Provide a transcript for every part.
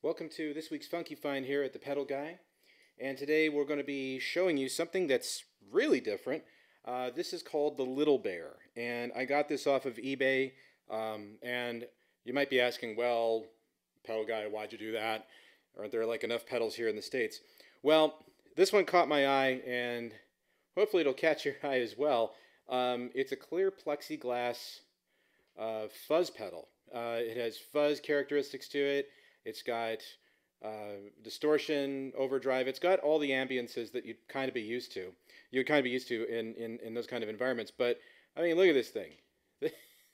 Welcome to this week's Funky Find here at the Pedal Guy, and today we're going to be showing you something that's really different. This is called the Little Bear, and I got this off of eBay, and you might be asking, well, Pedal Guy, why'd you do that? Aren't there like enough pedals here in the States? Well, this one caught my eye, and hopefully it'll catch your eye as well. It's a clear plexiglass fuzz pedal. It has fuzz characteristics to it. It's got distortion, overdrive. It's got all the ambiances that you'd kind of be used to. You'd kind of be used to in those kind of environments. But, I mean, look at this thing.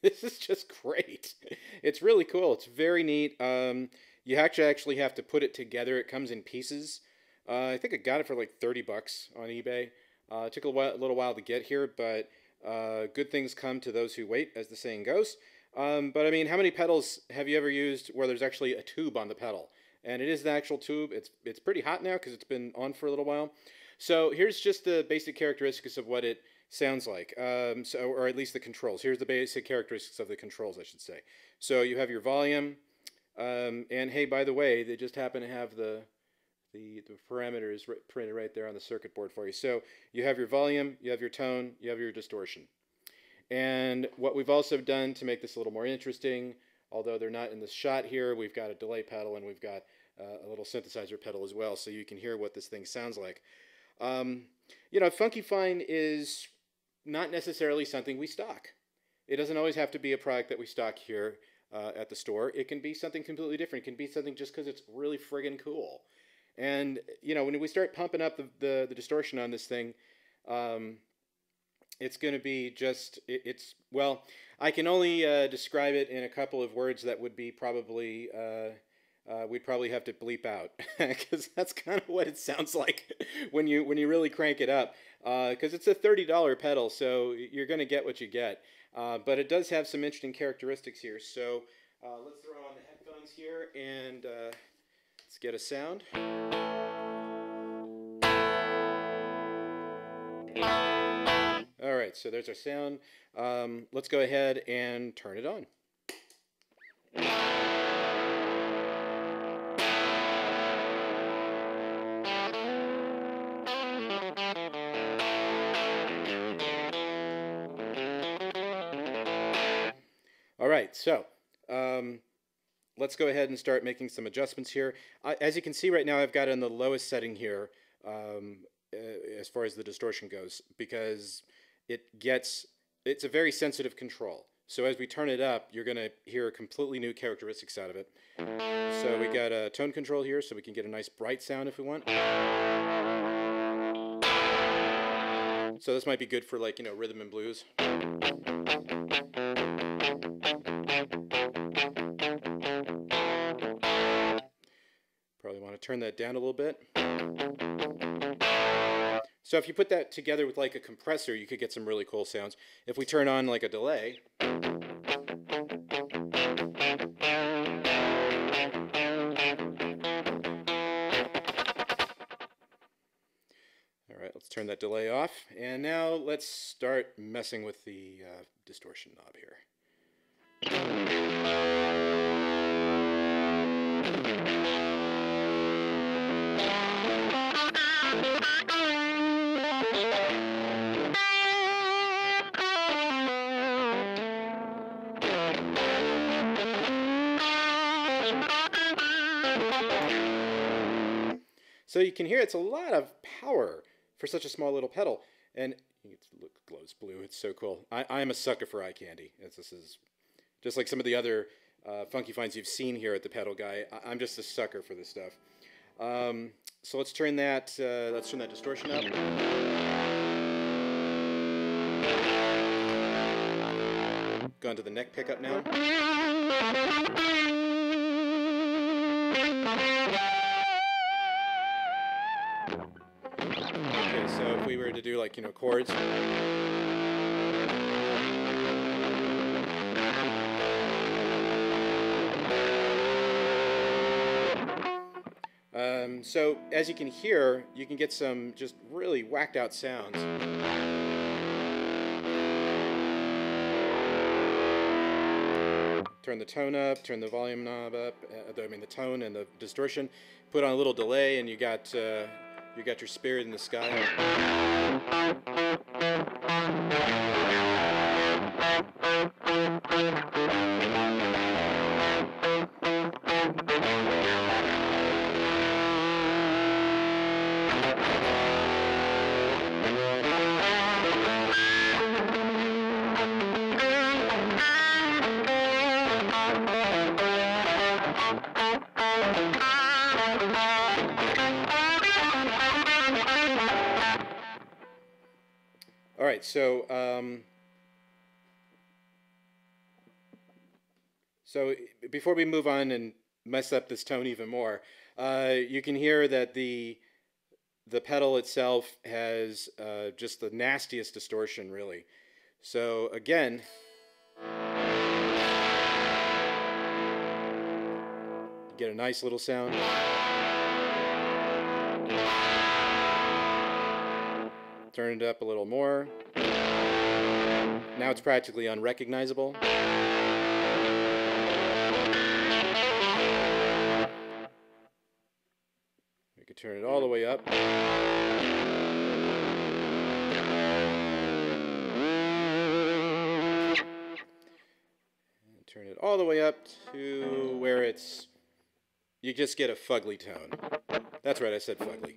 This is just great. It's really cool. It's very neat. You actually have to put it together. It comes in pieces. I think I got it for like 30 bucks on eBay. It took a little while to get here, but good things come to those who wait, as the saying goes. But I mean, how many pedals have you ever used where there's actually a tube on the pedal? And it is the actual tube. It's pretty hot now because it's been on for a little while. So here's just the basic characteristics of what it sounds like, or at least the controls. Here's the basic characteristics of the controls, I should say. So you have your volume, and hey, by the way, they just happen to have the parameters printed right there on the circuit board for you. So you have your volume, you have your tone, you have your distortion. And what we've also done to make this a little more interesting, although they're not in the shot here, we've got a delay pedal and we've got a little synthesizer pedal as well, so you can hear what this thing sounds like. You know, Funky Find is not necessarily something we stock. It doesn't always have to be a product that we stock here at the store. It can be something completely different. It can be something just because it's really friggin' cool. And, you know, when we start pumping up the distortion on this thing, it's going to be just, well, I can only describe it in a couple of words that would be probably, we'd probably have to bleep out, because that's kind of what it sounds like when you really crank it up, because it's a $30 pedal, so you're going to get what you get, but it does have some interesting characteristics here. So let's throw on the headphones here, and let's get a sound. All right, so there's our sound. Let's go ahead and turn it on. All right, so let's go ahead and start making some adjustments here. As you can see right now, I've got it on the lowest setting here as far as the distortion goes, because it's a very sensitive control. So as we turn it up, you're going to hear completely new characteristics out of it. So we got a tone control here, so we can get a nice bright sound if we want. So this might be good for, like, you know, rhythm and blues. Probably want to turn that down a little bit. So if you put that together with like a compressor, you could get some really cool sounds. If we turn on like a delay, all right, let's turn that delay off. And now let's start messing with the distortion knob here. So you can hear it's a lot of power for such a small little pedal, and it glows blue. It's so cool. I'm a sucker for eye candy. This is just like some of the other Funky Finds you've seen here at the Pedal Guy. I'm just a sucker for this stuff. So let's turn that distortion up. Go on to the neck pickup now. Okay, so if we were to do, like, you know, chords. So as you can hear, you can get some just really whacked out sounds. turn the tone up, turn the volume knob up, I mean the tone and the distortion, put on a little delay, and you got your Spirit in the Sky. All right, so before we move on and mess up this tone even more, you can hear that the pedal itself has just the nastiest distortion, really. So again, get a nice little sound. Turn it up a little more. Now it's practically unrecognizable. We could turn it all the way up. And turn it all the way up to where you just get a fugly tone. That's right, I said fugly.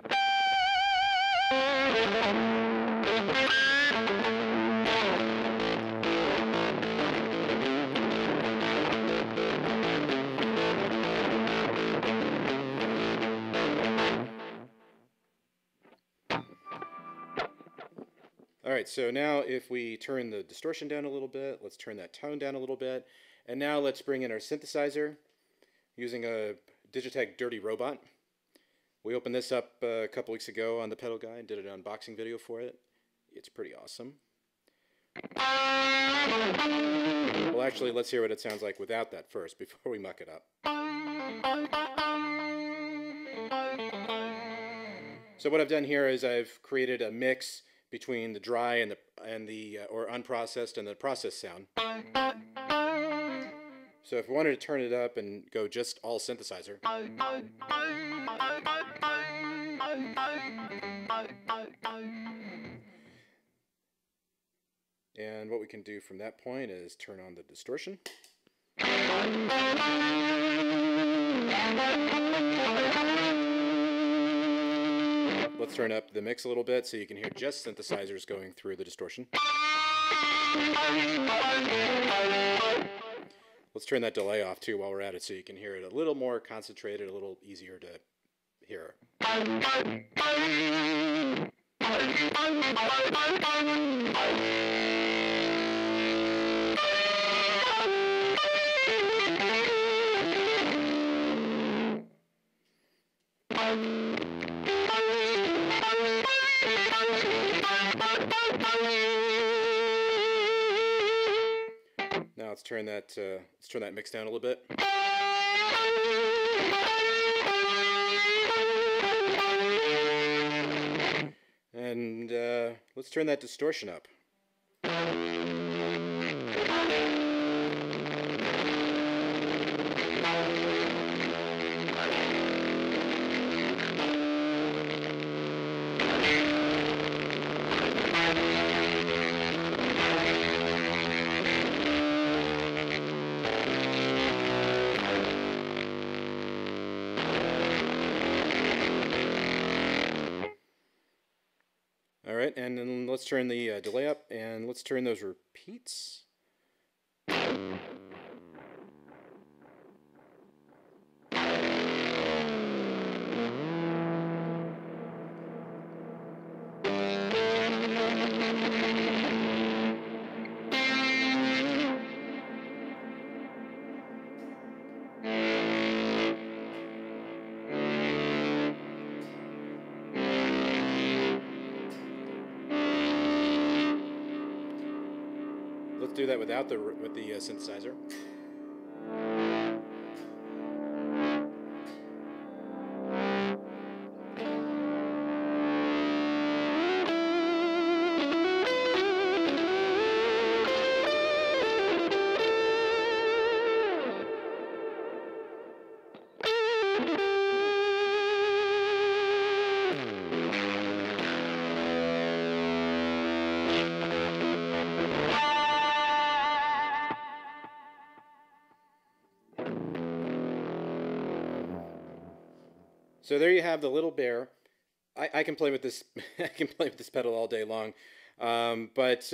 Alright, so now if we turn the distortion down a little bit, let's turn that tone down a little bit, and now let's bring in our synthesizer using a Digitech Dirty Robot. We opened this up a couple weeks ago on ThePedalGuy and did an unboxing video for it. It's pretty awesome. Well, actually, let's hear what it sounds like without that first before we muck it up. So what I've done here is I've created a mix between the dry and the or unprocessed and the processed sound. So if we wanted to turn it up and go just all synthesizer, and what we can do from that point is turn on the distortion. Let's turn up the mix a little bit so you can hear just synthesizers going through the distortion. Let's turn that delay off too while we're at it so you can hear it a little more concentrated, a little easier to hear. Now let's turn that mix down a little bit. And let's turn that distortion up. All right, and then let's turn the delay up, and let's turn those repeats. Let's do that with the synthesizer. So there you have the little bear. I can play with this. I can play with this pedal all day long, but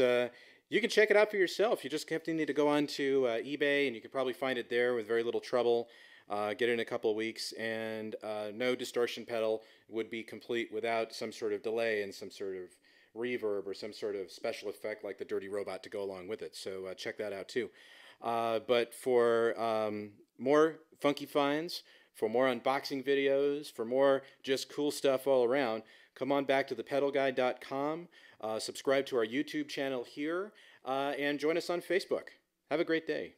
you can check it out for yourself. You just have to need to go on to eBay, and you can probably find it there with very little trouble. Get it in a couple of weeks, and no distortion pedal would be complete without some sort of delay and some sort of reverb or some sort of special effect like the Dirty Robot to go along with it. So check that out too. But for more funky finds, for more unboxing videos, for more just cool stuff all around, come on back to ThePedalGuy.com, subscribe to our YouTube channel here, and join us on Facebook. Have a great day.